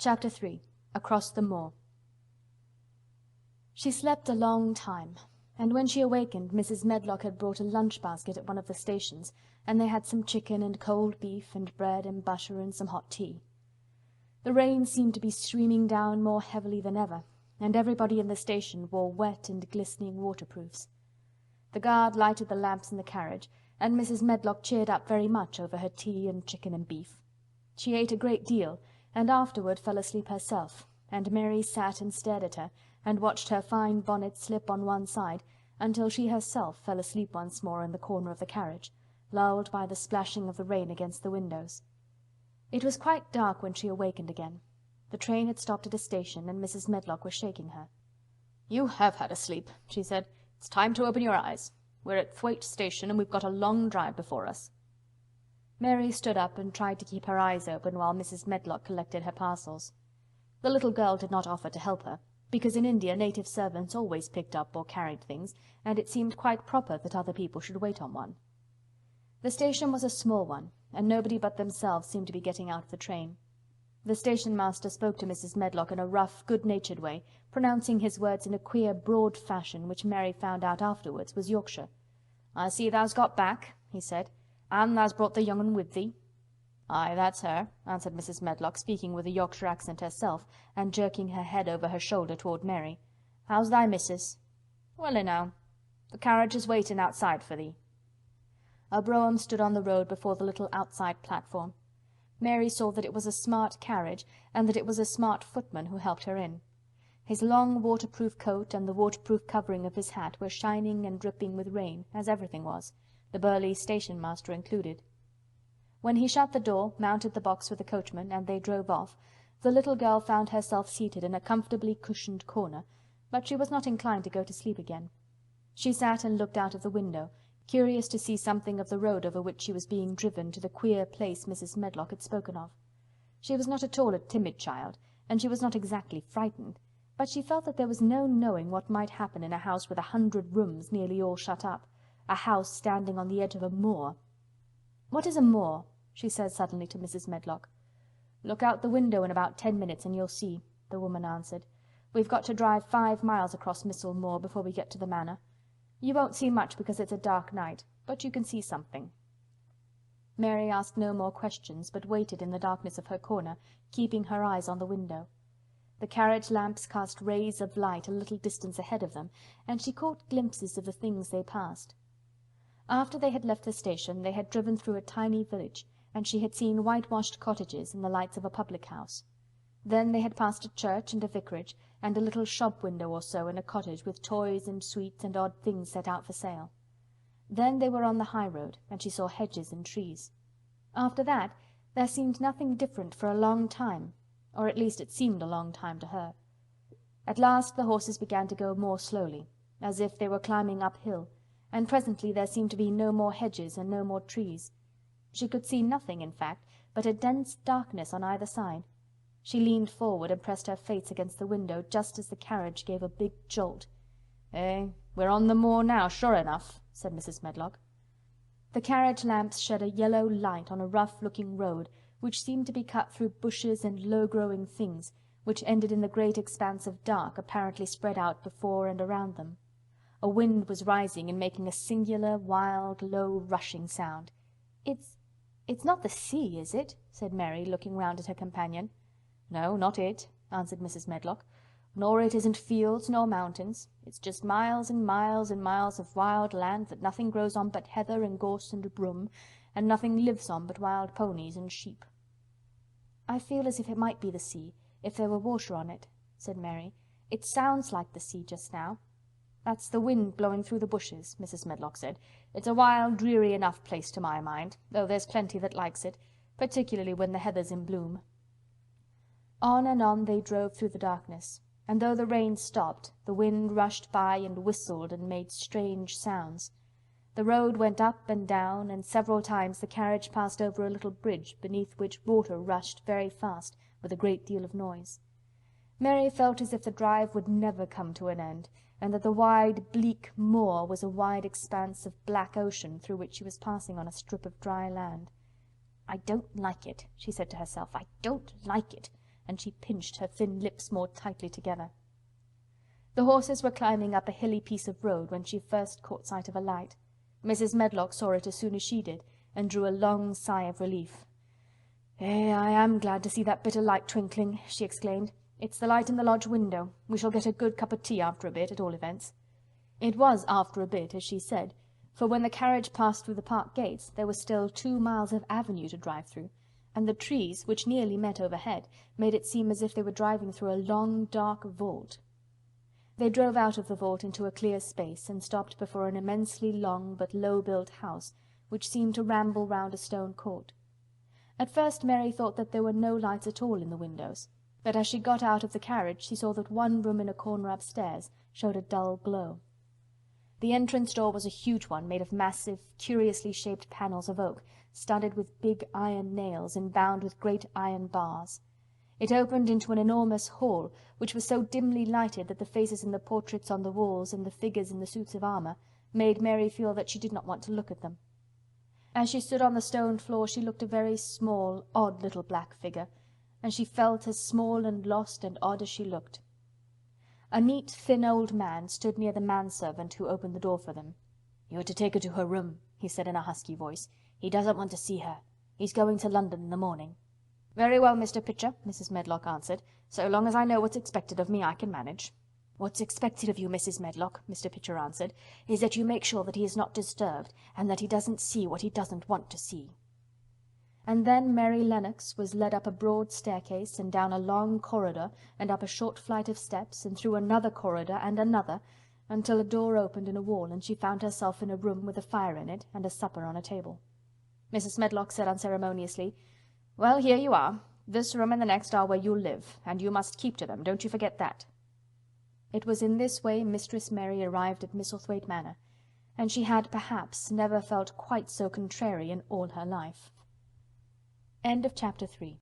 Chapter 3. Across the Moor. She slept a long time, and when she awakened Mrs. Medlock had brought a lunch-basket at one of the stations, and they had some chicken and cold beef and bread and butter and some hot tea. The rain seemed to be streaming down more heavily than ever, and everybody in the station wore wet and glistening waterproofs. The guard lighted the lamps in the carriage, and Mrs. Medlock cheered up very much over her tea and chicken and beef. She ate a great deal, and afterward fell asleep herself, and Mary sat and stared at her, and watched her fine bonnet slip on one side, until she herself fell asleep once more in the corner of the carriage, lulled by the splashing of the rain against the windows. It was quite dark when she awakened again. The train had stopped at a station, and Mrs. Medlock was shaking her. "You have had a sleep," she said. "It's time to open your eyes. We're at Thwaite Station, and we've got a long drive before us." Mary stood up and tried to keep her eyes open while Mrs. Medlock collected her parcels. The little girl did not offer to help her, because in India native servants always picked up or carried things, and it seemed quite proper that other people should wait on one. The station was a small one, and nobody but themselves seemed to be getting out of the train. The station-master spoke to Mrs. Medlock in a rough, good-natured way, pronouncing his words in a queer, broad fashion which Mary found out afterwards was Yorkshire. "I see thou's got back," he said, "and thou's brought the young un with thee." "Aye, that's her," answered Mrs. Medlock, speaking with a Yorkshire accent herself, and jerking her head over her shoulder toward Mary. "How's thy missus?" "Well enow. The carriage is waiting outside for thee." A brougham stood on the road before the little outside platform. Mary saw that it was a smart carriage, and that it was a smart footman who helped her in. His long waterproof coat and the waterproof covering of his hat were shining and dripping with rain, as everything was, the burly station-master included. When he shut the door, mounted the box with the coachman, and they drove off, the little girl found herself seated in a comfortably cushioned corner, but she was not inclined to go to sleep again. She sat and looked out of the window, curious to see something of the road over which she was being driven to the queer place Mrs. Medlock had spoken of. She was not at all a timid child, and she was not exactly frightened, but she felt that there was no knowing what might happen in a house with 100 rooms nearly all shut up, a house standing on the edge of a moor. "What is a moor?" she said suddenly to Mrs. Medlock. "Look out the window in about 10 minutes and you'll see," the woman answered. "We've got to drive 5 miles across Moor before we get to the manor. You won't see much because it's a dark night, but you can see something." Mary asked no more questions, but waited in the darkness of her corner, keeping her eyes on the window. The carriage lamps cast rays of light a little distance ahead of them, and she caught glimpses of the things they passed. After they had left the station, they had driven through a tiny village, and she had seen whitewashed cottages and the lights of a public-house. Then they had passed a church and a vicarage, and a little shop window or so in a cottage with toys and sweets and odd things set out for sale. Then they were on the high road, and she saw hedges and trees. After that, there seemed nothing different for a long time, or at least it seemed a long time to her. At last the horses began to go more slowly, as if they were climbing uphill, and presently there seemed to be no more hedges and no more trees. She could see nothing, in fact, but a dense darkness on either side. She leaned forward and pressed her face against the window just as the carriage gave a big jolt. "Eh, we're on the moor now, sure enough," said Mrs. Medlock. The carriage lamps shed a yellow light on a rough-looking road which seemed to be cut through bushes and low-growing things, which ended in the great expanse of dark apparently spread out before and around them. A wind was rising and making a singular, wild, low, rushing sound. It's not the sea, is it?" said Mary, looking round at her companion. "No, not it," answered Mrs. Medlock. "Nor it isn't fields nor mountains. It's just miles and miles and miles of wild land that nothing grows on but heather and gorse and broom, and nothing lives on but wild ponies and sheep." "I feel as if it might be the sea, if there were water on it," said Mary. "It sounds like the sea just now." "That's the wind blowing through the bushes," Mrs. Medlock said. "It's a wild, dreary enough place to my mind, though there's plenty that likes it, particularly when the heather's in bloom." On and on they drove through the darkness, and though the rain stopped, the wind rushed by and whistled and made strange sounds. The road went up and down, and several times the carriage passed over a little bridge beneath which water rushed very fast, with a great deal of noise. Mary felt as if the drive would never come to an end, and that the wide, bleak moor was a wide expanse of black ocean through which she was passing on a strip of dry land. "I don't like it," she said to herself. "I don't like it. and she pinched her thin lips more tightly together. The horses were climbing up a hilly piece of road when she first caught sight of a light. Mrs. Medlock saw it as soon as she did, and drew a long sigh of relief. I am glad to see that bit of light twinkling," she exclaimed. "It's the light in the lodge window. We shall get a good cup of tea after a bit, at all events." It was after a bit, as she said, for when the carriage passed through the park gates there was still 2 miles of avenue to drive through, and the trees, which nearly met overhead, made it seem as if they were driving through a long, dark vault. They drove out of the vault into a clear space, and stopped before an immensely long but low-built house, which seemed to ramble round a stone court. At first Mary thought that there were no lights at all in the windows, but as she got out of the carriage she saw that one room in a corner upstairs showed a dull glow. The entrance door was a huge one, made of massive, curiously shaped panels of oak, studded with big iron nails and bound with great iron bars. It opened into an enormous hall, which was so dimly lighted that the faces in the portraits on the walls and the figures in the suits of armour made Mary feel that she did not want to look at them. As she stood on the stone floor she looked a very small, odd little black figure, and she felt as small and lost and odd as she looked. A neat, thin old man stood near the manservant who opened the door for them. "You are to take her to her room," he said in a husky voice. "He doesn't want to see her. He's going to London in the morning." "Very well, Mr. Pitcher," Mrs. Medlock answered. "So long as I know what's expected of me, I can manage." "What's expected of you, Mrs. Medlock," Mr. Pitcher answered, "is that you make sure that he is not disturbed, and that he doesn't see what he doesn't want to see." And then Mary Lennox was led up a broad staircase, and down a long corridor, and up a short flight of steps, and through another corridor and another, until a door opened in a wall, and she found herself in a room with a fire in it, and a supper on a table. Mrs. Medlock said unceremoniously, "Well, here you are. This room and the next are where you'll live, and you must keep to them, don't you forget that." It was in this way Mistress Mary arrived at Misselthwaite Manor, and she had, perhaps, never felt quite so contrary in all her life. End of Chapter 3.